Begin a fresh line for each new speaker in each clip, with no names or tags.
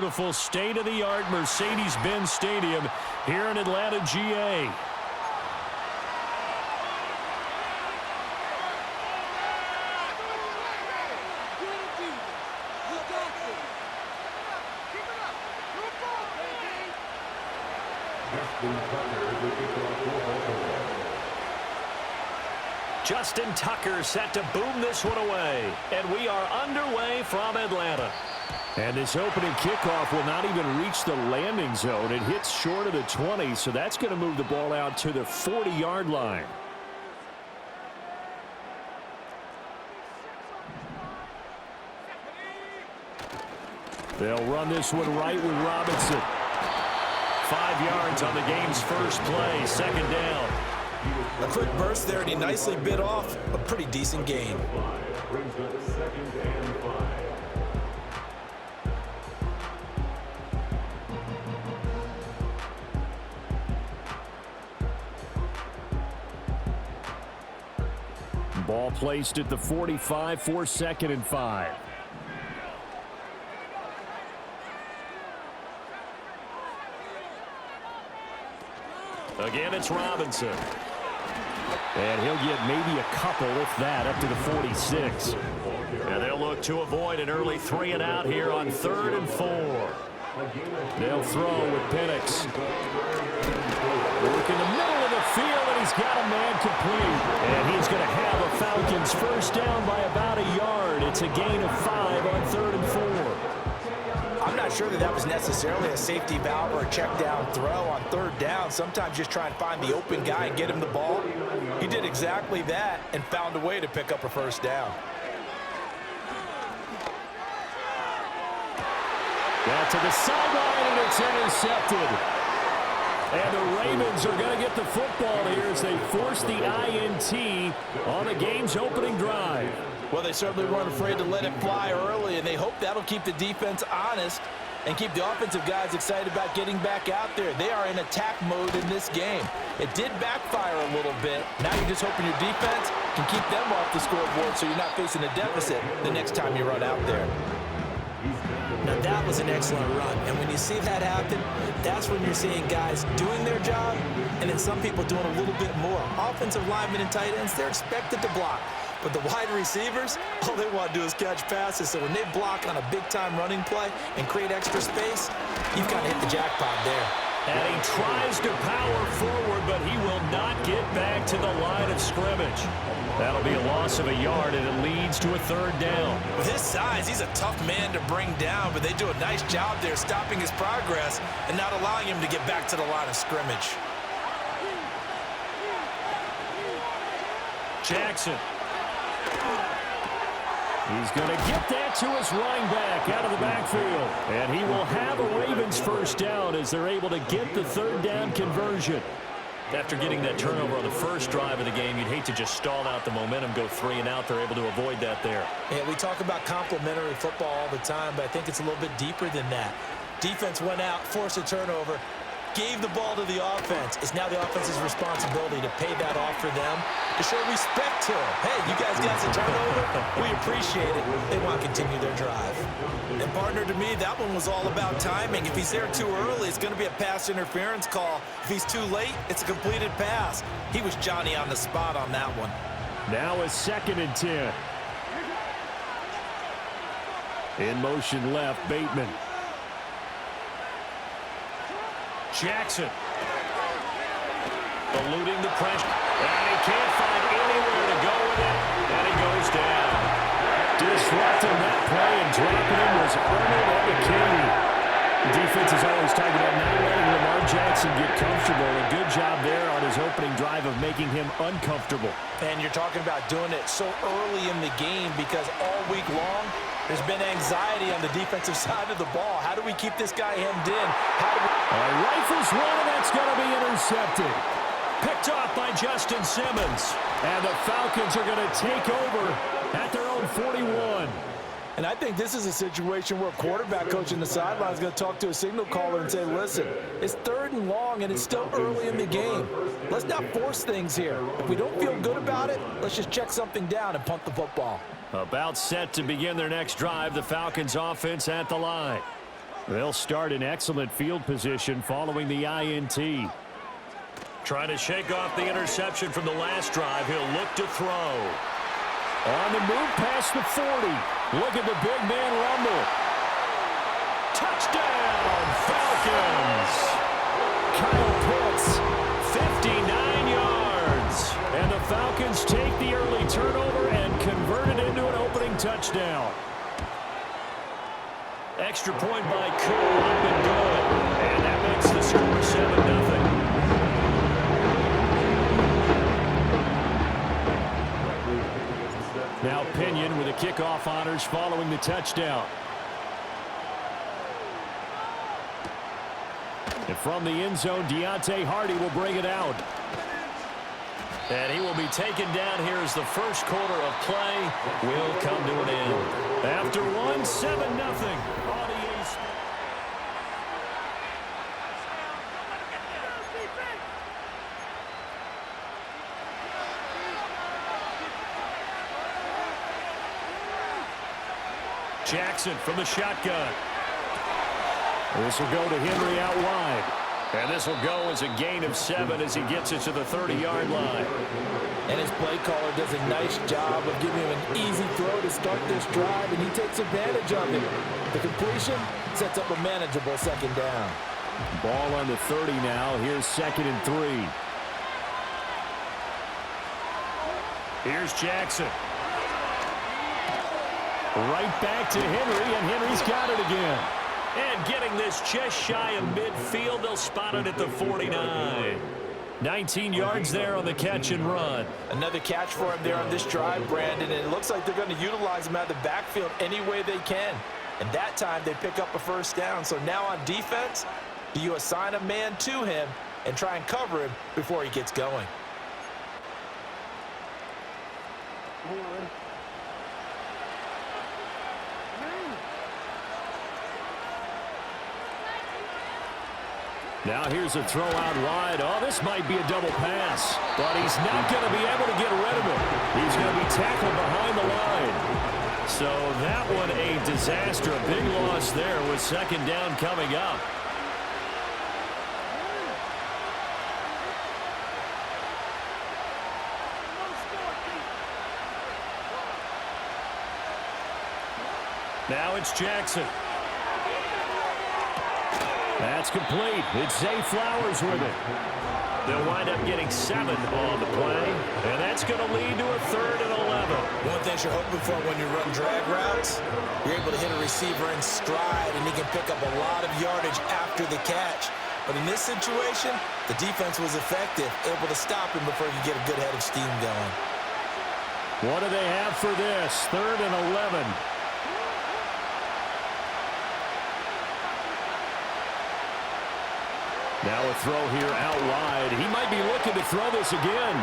beautiful state-of-the-art Mercedes-Benz Stadium here in Atlanta, GA. Justin Tucker set to boom this one away. And we are underway from Atlanta. And this opening kickoff will not even reach the landing zone. It hits short of the 20, so that's going to move the ball out to the 40-yard line. They'll run this one right with Robinson. 5 yards on the game's first play, second down.
A quick burst there, and he nicely bit off a pretty decent gain.
Ball placed at the 45 for 2nd and 5. Again, it's Robinson. And he'll get maybe a couple, if that, up to the 46. And they'll look to avoid an early 3-and-out here on 3rd and 4. They'll throw with Penix. Work in the middle of the field, and he's got a man complete. And he's going to have a Falcons first down by about a yard. It's a gain of 5 on 3rd and 4.
I'm not sure that was necessarily a safety valve or a check down throw on 3rd down. Sometimes just try and find the open guy and get him the ball. He did exactly that and found a way to pick up a first down.
Back to the sideline, and it's intercepted. And the Ravens are going to get the football here as they force the INT on the game's opening drive.
Well, they certainly weren't afraid to let it fly early, and they hope that'll keep the defense honest and keep the offensive guys excited about getting back out there. They are in attack mode in this game. It did backfire a little bit. Now you're just hoping your defense can keep them off the scoreboard so you're not facing a deficit the next time you run out there.
Now that was an excellent run, and when you see that happen, that's when you're seeing guys doing their job and then some people doing a little bit more. Offensive linemen and tight ends, they're expected to block. But the wide receivers, all they want to do is catch passes. So when they block on a big-time running play and create extra space, you've kind of hit the jackpot there.
And he tries to power forward, but he will not get back to the line of scrimmage. That'll be a loss of a yard, and it leads to a 3rd down.
With his size, he's a tough man to bring down, but they do a nice job there stopping his progress and not allowing him to get back to the line of scrimmage.
Jackson. He's going to get that to his running back out of the backfield. And he will have a Ravens first down as they're able to get the 3rd down conversion. After getting that turnover on the first drive of the game, you'd hate to just stall out the momentum, go 3-and-out. They're able to avoid that there.
Yeah, we talk about complementary football all the time, but I think it's a little bit deeper than that. Defense went out, forced a turnover, gave the ball to the offense. It's now the offense's responsibility to pay that off for them, to show respect to them. Hey, you guys got the turnover. We appreciate it. They want to continue their drive.
And, partner, to me, that one was all about timing. If he's there too early, it's going to be a pass interference call. If he's too late, it's a completed pass. He was Johnny on the spot on that one.
Now a 2nd and 10. In motion left, Bateman. Jackson. Eluding the pressure. And he can't find anywhere to go with it. And he goes down. Disrupting that play and dropping him was Arnold Ebiketie. The defense is always talking about not letting Lamar Jackson get comfortable. A good job there on his opening drive of making him uncomfortable.
And you're talking about doing it so early in the game because all week long, there's been anxiety on the defensive side of the ball. How do we keep this guy hemmed in?
Rifles one, and that's going to be intercepted. Picked off by Justin Simmons. And the Falcons are going to take over at their own 41.
And I think this is a situation where a quarterback coach in the sideline is going to talk to a signal caller and say, listen, it's 3rd and long, and it's still early in the game. Let's not force things here. If we don't feel good about it, let's just check something down and punt the football.
About set to begin their next drive, the Falcons offense at the line. They'll start in excellent field position following the INT. Trying to shake off the interception from the last drive. He'll look to throw. On the move past the 40. Look at the big man rumble. Touchdown, Falcons! Kyle Pitts, 59 yards. And the Falcons take the early turnover and convert it into an opening touchdown. Extra point by Cool, up and good. And that makes the score 7-0. Now Pinion with the kickoff honors following the touchdown. And from the end zone, Deontay Hardy will bring it out. And he will be taken down here as the first quarter of play will come to an end. After one, 7-0. Jackson from the shotgun. This will go to Henry out wide. And this will go as a gain of 7 as he gets it to the 30-yard line.
And his play caller does a nice job of giving him an easy throw to start this drive, and he takes advantage of it. The completion sets up a manageable second down.
Ball on the 30 now. Here's 2nd and 3. Here's Jackson. Right back to Henry, and Henry's got it again. And getting this just shy of midfield, they'll spot it at the 49. 19 yards there on the catch and run.
Another catch for him there on this drive, Brandon, and it looks like they're going to utilize him out of the backfield any way they can. And that time they pick up a first down. So now on defense, do you assign a man to him and try and cover him before he gets going?
Now here's a throw out wide. Oh, this might be a double pass. But he's not going to be able to get rid of it. He's going to be tackled behind the line. So that one a disaster. A big loss there with second down coming up. Now it's Jackson. That's complete. It's Zay Flowers with it. They'll wind up getting 7 on the play, and that's going to lead to a 3rd and 11.
One thing you're hoping for when you run drag routes, you're able to hit a receiver in stride, and he can pick up a lot of yardage after the catch. But in this situation, the defense was effective, able to stop him before he could get a good head of steam going.
What do they have for this? 3rd and 11. Now a throw here out wide. He might be looking to throw this again.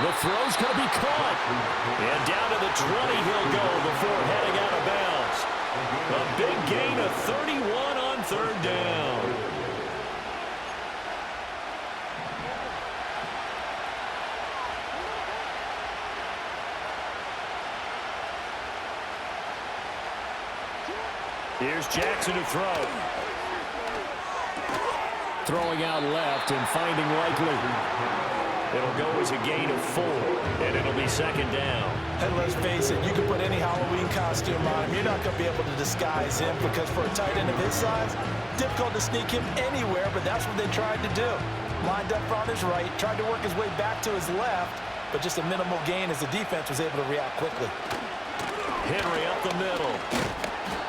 The throw's going to be caught. And down to the 20 he'll go before heading out of bounds. A big gain of 31 on 3rd down. Here's Jackson to throw. Throwing out left and finding Likely. It'll go as a gain of 4, and it'll be second down.
And let's face it, you can put any Halloween costume on him. You're not going to be able to disguise him because for a tight end of his size, difficult to sneak him anywhere, but that's what they tried to do. Lined up on his right, tried to work his way back to his left, but just a minimal gain as the defense was able to react quickly.
Henry up the middle.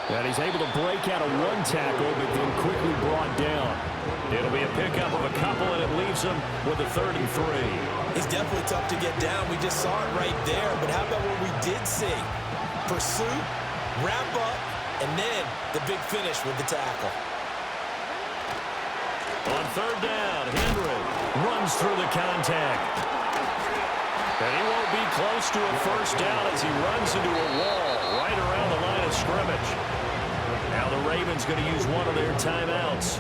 And he's able to break out of one tackle, but then quickly brought down. It'll be a pickup of a couple, and it leaves him with a 3rd and 3.
He's definitely tough to get down. We just saw it right there. But how about what we did see? Pursuit, wrap up, and then the big finish with the tackle.
On 3rd down, Henry runs through the contact. And he won't be close to a first down as he runs into a wall right around the line of scrimmage. Now the Ravens going to use one of their timeouts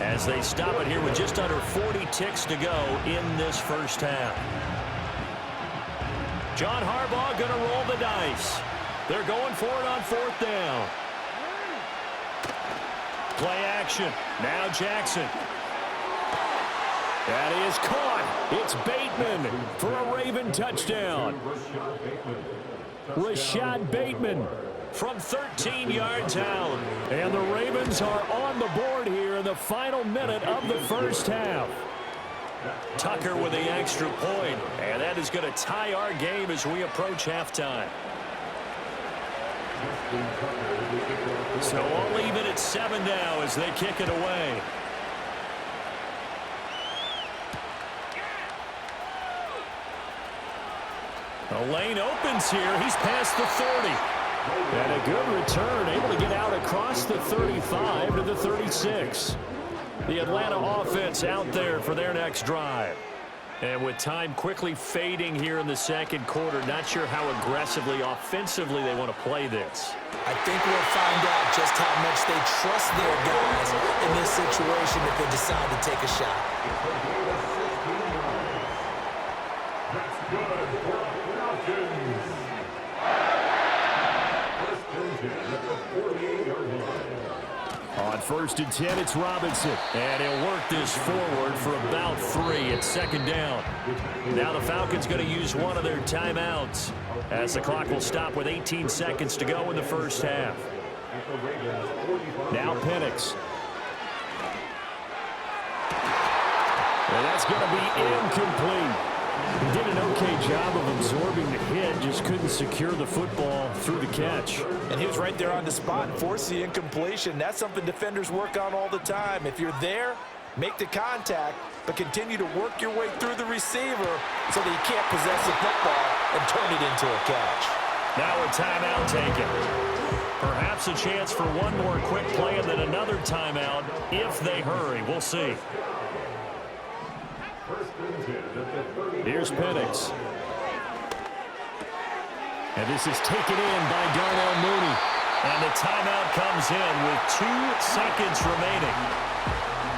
as they stop it here with just under 40 ticks to go in this first half. John Harbaugh going to roll the dice. They're going for it on 4th down. Play action. Now Jackson. That is caught. It's Bateman for a Raven touchdown. Rashad Bateman from 13 yards out. And the Ravens are on the board here in the final minute of the first half. Tucker with the extra point, and that is going to tie our game as we approach halftime. So all even at 7 now as they kick it away. The lane opens here. He's past the 30. And a good return, able to get out across the 35 to the 36. The Atlanta offense out there for their next drive. And with time quickly fading here in the second quarter, not sure how aggressively, offensively they want to play this.
I think we'll find out just how much they trust their guys in this situation if they decide to take a shot.
On 1st and 10, it's Robinson. And he'll work this forward for about 3 at second down. Now the Falcons going to use one of their timeouts as the clock will stop with 18 seconds to go in the first half. Now Penix. And that's going to be incomplete. He did an okay job of absorbing the hit, just couldn't secure the football through the catch.
And he was right there on the spot and forced the incompletion. That's something defenders work on all the time. If you're there, make the contact, but continue to work your way through the receiver so that you can't possess the football and turn it into a catch.
Now a timeout taken. Perhaps a chance for one more quick play and then another timeout if they hurry. We'll see. Here's Penix. And this is taken in by Darnell Mooney. And the timeout comes in with 2 seconds remaining.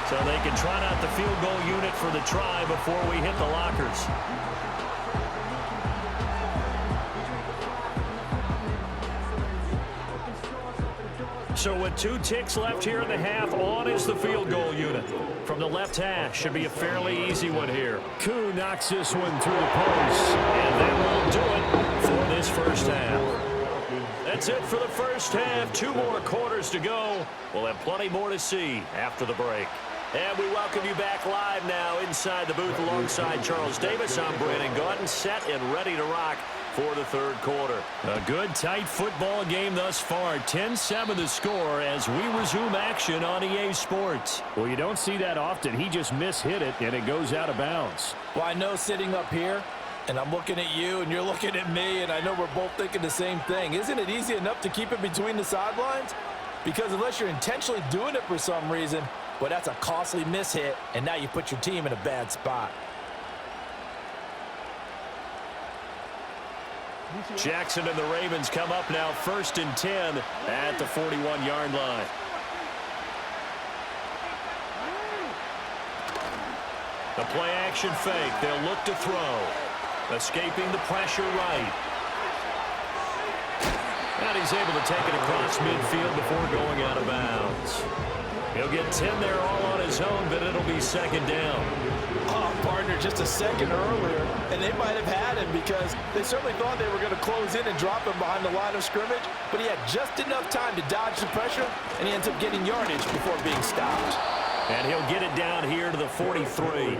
So they can trot out the field goal unit for the try before we hit the lockers. So with 2 ticks left here in the half, on is the field goal unit. From the left hash, should be a fairly easy one here. Koo knocks this one through the post. And that will do it for this first half. That's it for the first half. 2 more quarters to go. We'll have plenty more to see after the break. And we welcome you back live now inside the booth alongside Charles Davis. I'm Brandon Gaudin, set and ready to rock for the third quarter. A good, tight football game thus far. 10-7 the score as we resume action on EA Sports. Well, you don't see that often. He just mishit it, and it goes out of bounds.
Well, I know sitting up here, and I'm looking at you, and you're looking at me, and I know we're both thinking the same thing. Isn't it easy enough to keep it between the sidelines? Because unless you're intentionally doing it for some reason, well, that's a costly mishit, and now you put your team in a bad spot.
Jackson and the Ravens come up now 1st and 10 at the 41-yard line. The play action fake. They'll look to throw. Escaping the pressure right. And he's able to take it across midfield before going out of bounds. He'll get 10 there all on his own, but it'll be second down.
Oh, partner, just a second earlier, and they might have had him because they certainly thought they were going to close in and drop him behind the line of scrimmage, but he had just enough time to dodge the pressure, and he ends up getting yardage before being stopped.
And he'll get it down here to the 43.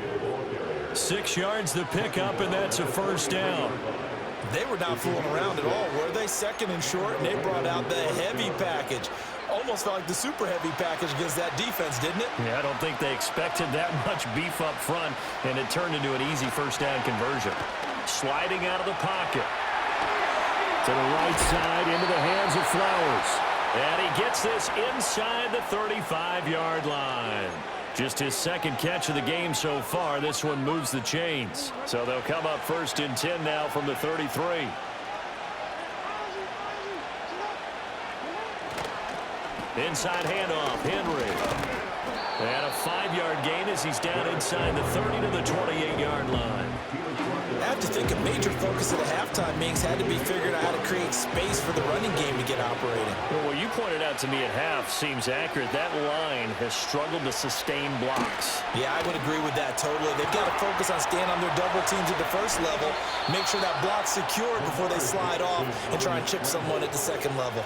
6 yards the pickup, and that's a first down.
They were not fooling around at all, were they? Second and short, and they brought out the heavy package. Almost felt like the super heavy package against that defense, didn't it?
Yeah, I don't think they expected that much beef up front, and it turned into an easy first down conversion. Sliding out of the pocket. To the right side, into the hands of Flowers. And he gets this inside the 35-yard line. Just his second catch of the game so far. This one moves the chains. So they'll come up 1st and 10 now from the 33. Inside handoff, Henry. And a 5-yard gain as he's down inside the 30 to the 28-yard line.
I have to think a major focus at the halftime meetings had to be figuring out how to create space for the running game to get operating.
Well, what you pointed out to me at half seems accurate. That line has struggled to sustain blocks.
Yeah, I would agree with that totally. They've got to focus on staying on their double teams at the first level, make sure that block's secured before they slide off and try and chip someone at the second level.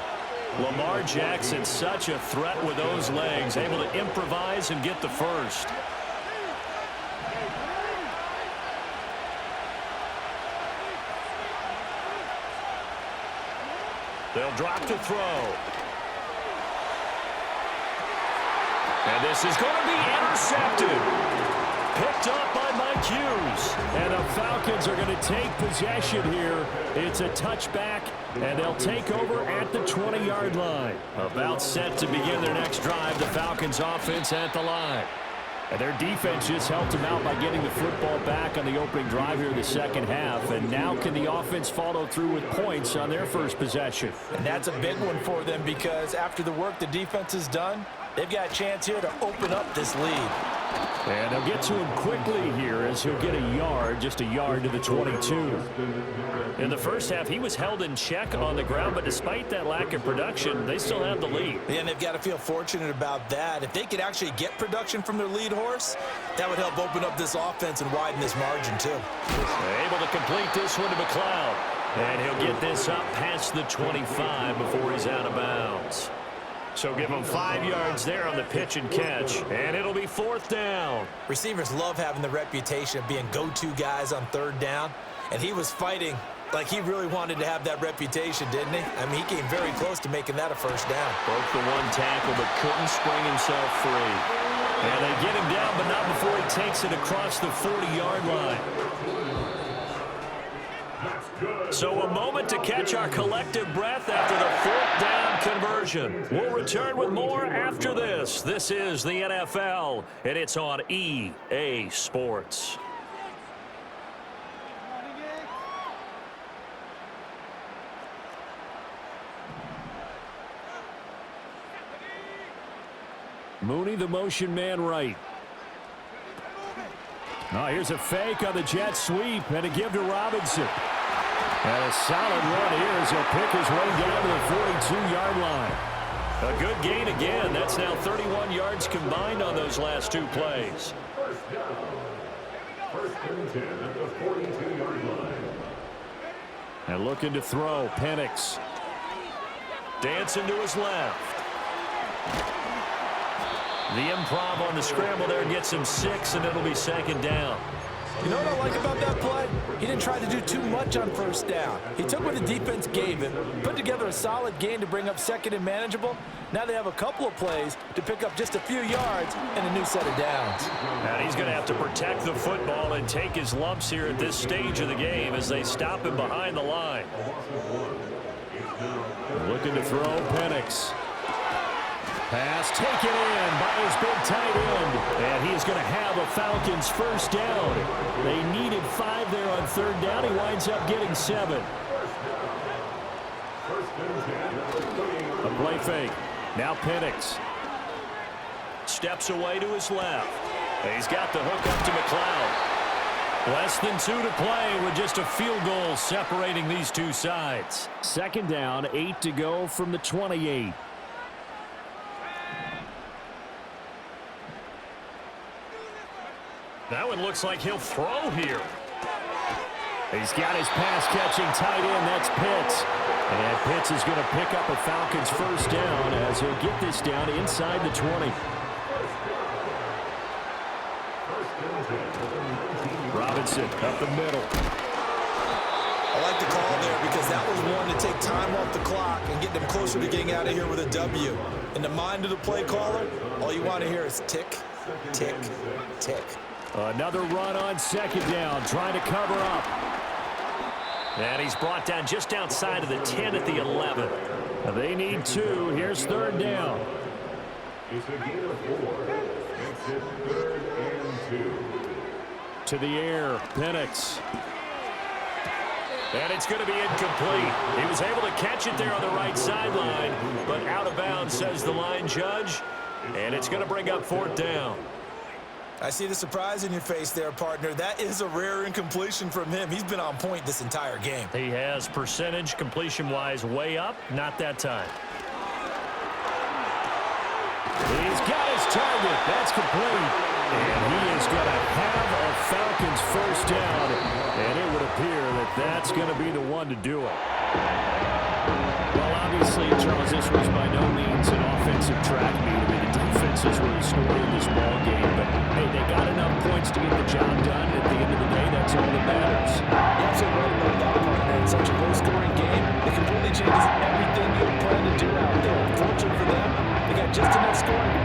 Lamar Jackson, such a threat with those legs, able to improvise and get the first. They'll drop to throw. And this is going to be intercepted. Picked up by Mike Hughes. And the Falcons are going to take possession here. It's a touchback, and they'll take over at the 20-yard line. About set to begin their next drive, the Falcons offense at the line. And their defense just helped them out by getting the football back on the opening drive here in the second half. And now can the offense follow through with points on their first possession?
And that's a big one for them because after the work the defense has done, they've got a chance here to open up this lead.
And they'll get to him quickly here as he'll get a yard, just a yard to the 22. In the first half, he was held in check on the ground, but despite that lack of production, they still have the lead.
Yeah, and they've got to feel fortunate about that. If they could actually get production from their lead horse, that would help open up this offense and widen this margin too.
Able to complete this one to McLeod. And he'll get this up past the 25 before he's out of bounds. So give him 5 yards there on the pitch and catch, and it'll be 4th down.
Receivers love having the reputation of being go-to guys on 3rd down, and he was fighting like he really wanted to have that reputation, didn't he? I mean, he came very close to making that a first down.
Broke the one tackle, but couldn't spring himself free. And they get him down, but not before he takes it across the 40-yard line. So a moment to catch our collective breath after the 4th down conversion. We'll return with more after this. This is the NFL, and it's on EA Sports. Mooney, the motion man right. Oh, here's a fake on the jet sweep, and a give to Robinson. And a solid run here as he'll pick his way down to the 42-yard line. A good gain again. That's now 31 yards combined on those last 2 plays.
First down. 1st and 10 at the 42-yard line.
And looking to throw, Penix. Dancing to his left. The improv on the scramble there gets him 6, and it'll be 2nd down.
You know what I like about that play? He didn't try to do too much on 1st down. He took what the defense gave him, put together a solid gain to bring up 2nd and manageable. Now they have a couple of plays to pick up just a few yards and a new set of downs.
And he's going to have to protect the football and take his lumps here at this stage of the game as they stop him behind the line. Looking to throw, Penix. Pass taken in by his big tight end. And he's going to have a Falcons first down. They needed 5 there on 3rd down. He winds up getting 7. A play fake. Now Penix. Steps away to his left. He's got the hook up to McLeod. Less than 2 to play with just a field goal separating these two sides. 2nd down, 8 to go from the 28. That one looks like he'll throw here. He's got his pass-catching tight end. That's Pitts. And Pitts is going to pick up a Falcons first down as he'll get this down inside the 20. Robinson up the middle.
I like the call there because that was one to take time off the clock and get them closer to getting out of here with a W. In the mind of the play caller, all you want to hear is tick, tick, tick.
Another run on 2nd down, trying to cover up. And he's brought down just outside of the 10 at the 11. They need 2. Here's 3rd down.
It's a gain of 4. Makes it 3rd and 2.
To the air, Penix. And it's going to be incomplete. He was able to catch it there on the right sideline, but out of bounds, says the line judge. And it's going to bring up 4th down.
I see the surprise in your face there, partner. That is a rare incompletion from him. He's been on point this entire game.
He has percentage completion-wise way up. Not that time. He's got his target. That's complete. And he is going to have a Falcons first down. And it would appear that that's going to be the one to do it.
Well, obviously, Charles, this was by no means an offensive track meet. I mean, the defense is really scoring in this ball game. But, hey, they got enough points to get the job done. At the end of the day, that's all that matters.
You're absolutely right about that, partner. In such a low-scoring game, it completely changes everything you plan to do out there. Fortunately for them, they got just enough scoring